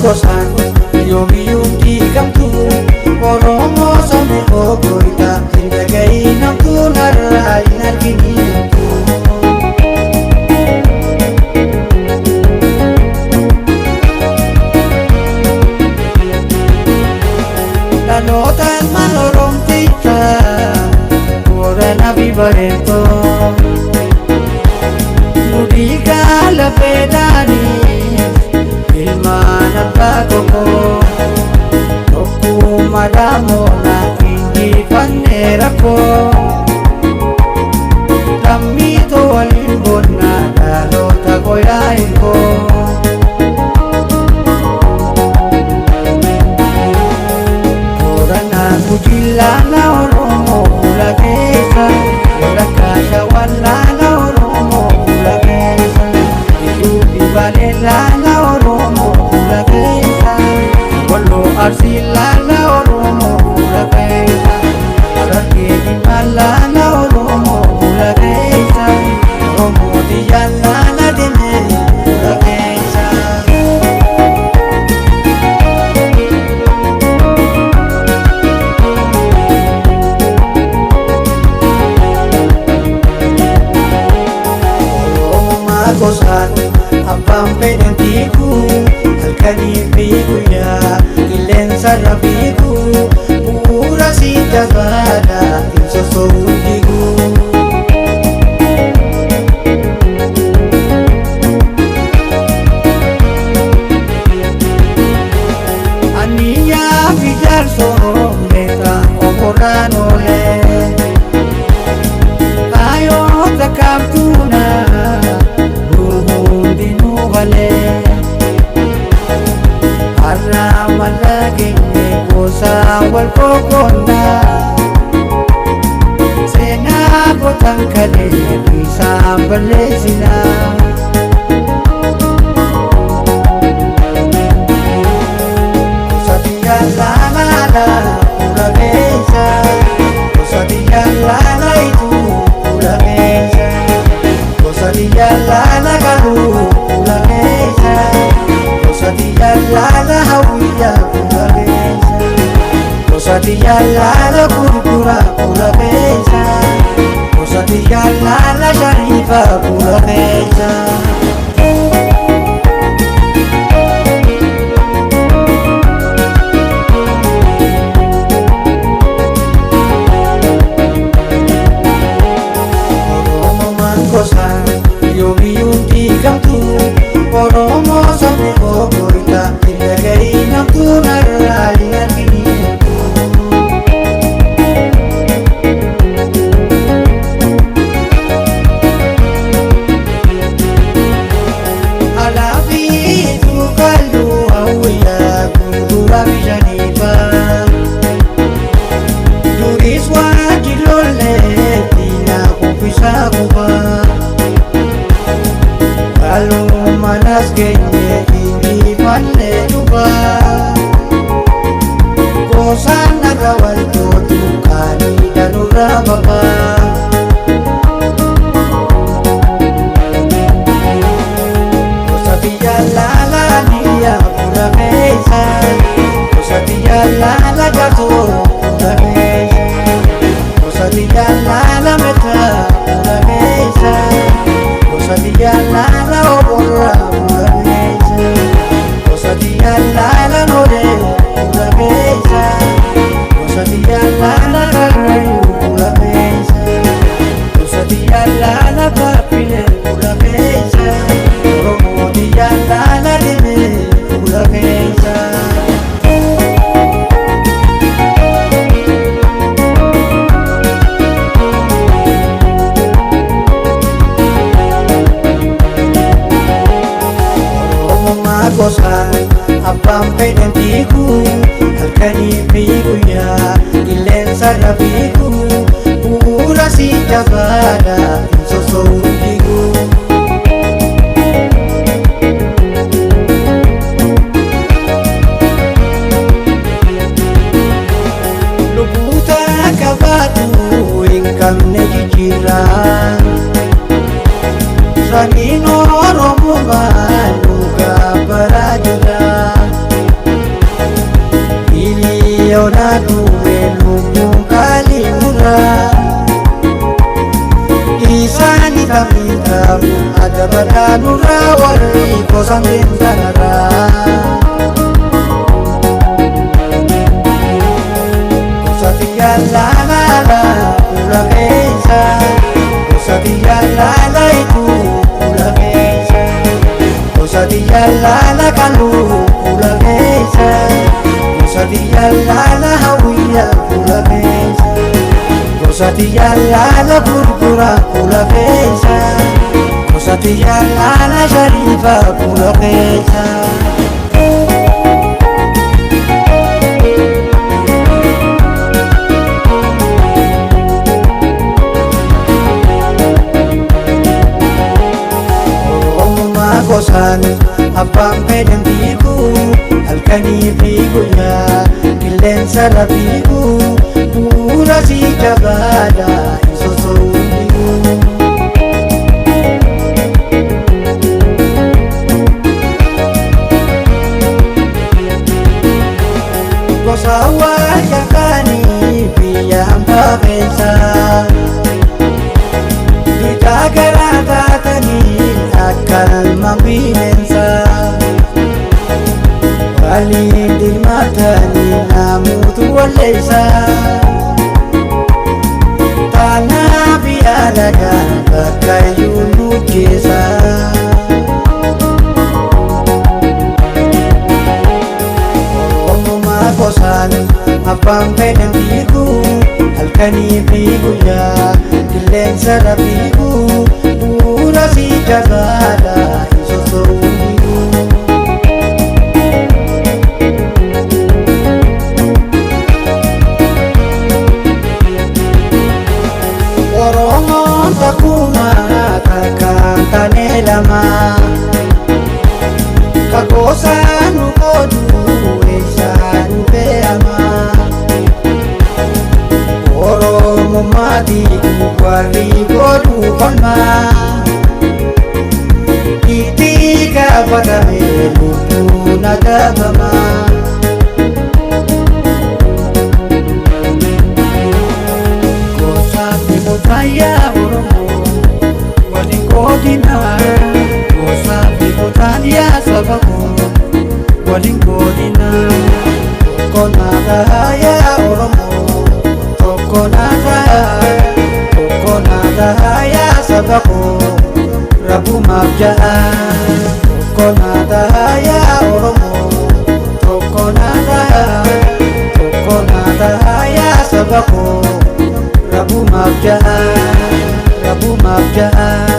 gosan yoomiyuun diigamtu Oromoo sabni obboita hin dhaga'iin hamtuun har'aa hin arginiitu. Dhaloota ilmaan Oromtichaa Booranaa fi Bareentoo Nudiigaa lafeedhaaniif ilmaan abbaa tokkoo tokkummaa dhaamoonaa injifannee rakkoo lammiitoo waliin bonnaa dhaloota goyaa hirkoo. Booranaa Gujillaana Oromoo fuula keessa walakkaa Shawallaana Oromoo fuula keessa Dudduubi Baleellaana Oromoo fuula keessa Walloo Arsiillaana Oromoo fuula keessa Harargee Dimallaana Oromoo fuula keessa Oromoo Diyyallaana Demee fuula keessa. Gosan abbaan fedhan fiigu halkanii fi guyyaa qilleensa irra fiigu bu'uura si jabaadha hin soso'uun diigu. Aniyyaa fi jaarsoo meeqa okorraan oolee kaayota kaabtuunaa har'aa mallaqeenye gosa wal qoqqoonnaa seenaa gotan kalee isaan balleessinaa. Gosa Diyyallaana fuula keessa gosa Diyyallaana ituu fuula keessa gosa Diyyallaana garuu fuula keessa gosa Diyyallaana hawwiyyaa fuula keessa gosa Diyyallaana gurguraa fuula keessa gosa Diyyallaana shariifaa fuula keessa. Gosan yoomiyuun diigamtu Oromoo sabni obboita hin dhaga'iin hamtuun har'aa hin arginiitu. Alaa fi tuqalluu hawwiyyaa gurguraa bishaniifaa duris waan jilollee diinaa kuffisaa kufaa. Manas geenye injifannee dhufaa gosaan narra waltootu qaaniidha nurraa baqaa. Gosa Diyyallaana niyyaa fuula keessa gosa Diyyallaana gaatoo fuula keessa gosa Diyyallaana meetaa fuula keessa gosa Diyyallaana oborraa fuula keessa gosa Diyyallaana nolee fuula keessa gosa Diyyallaana karrayyuu fuula keessa gosa Diyyallaana paappilee fuula keessa Oromoo Diyyallaana Demee fuula keessa. Gosan abbaan fedhan fiigu halkanii fi guyyaa qilleensa irra fiigu bu'uura si jabaadha hin soso'uun diigu. Lubbuuta qabaatu hin qabne jijjiirraa saniin Oromummaan dhugaa baraa jira. Dabadanurraa warri gosan deemtanarraa gosati yaalaala fuula keessa gosati yaalaala ituu fuula keessa gosati yaalaala kaluu fuula keessa gosati yaalaala hawwiyya fuula keessa gosati yaalaala gurgura fuula keessa gosati yaalaala sharifa fuula keessa. Gosan abbaan fedhan fiigu halkanii fi guyyaa qilleensa irra fiigu bu'uura si jabaadha hin sosoombigu. Gosa waan yakkaanii biyya hambaa keessa bitaa garaa taatanii kalma bineensa waliin dirmatanii namuutu walleessa taanaaf yaadagaan bakka iyyuu nu keessa. Oromummaa gosaan abbaan fedhan fiigu halkanii fi guyyaa qilleensa irra fiigu bu'uura si jabaadha hin sosoombigu. Oromoon takkuma takkaan taane lama kakoosaa nu qoodu eessaa nu beekama. Oromummaati warri godhu falmaa itti gaafatame lubbuun adabama. Gosaaf gotaan yaa Oromoo waliin godina gosaaf gotaan yaa saba koo waliin godina tokko naataa yaa Oromoo tokko naataa yaa saba koo rabbumaaf ja'a tokko naataa yaa Oromoo tokko naataa yaa saba koo rabbumaaf ja'a rabbumaaf ja'a.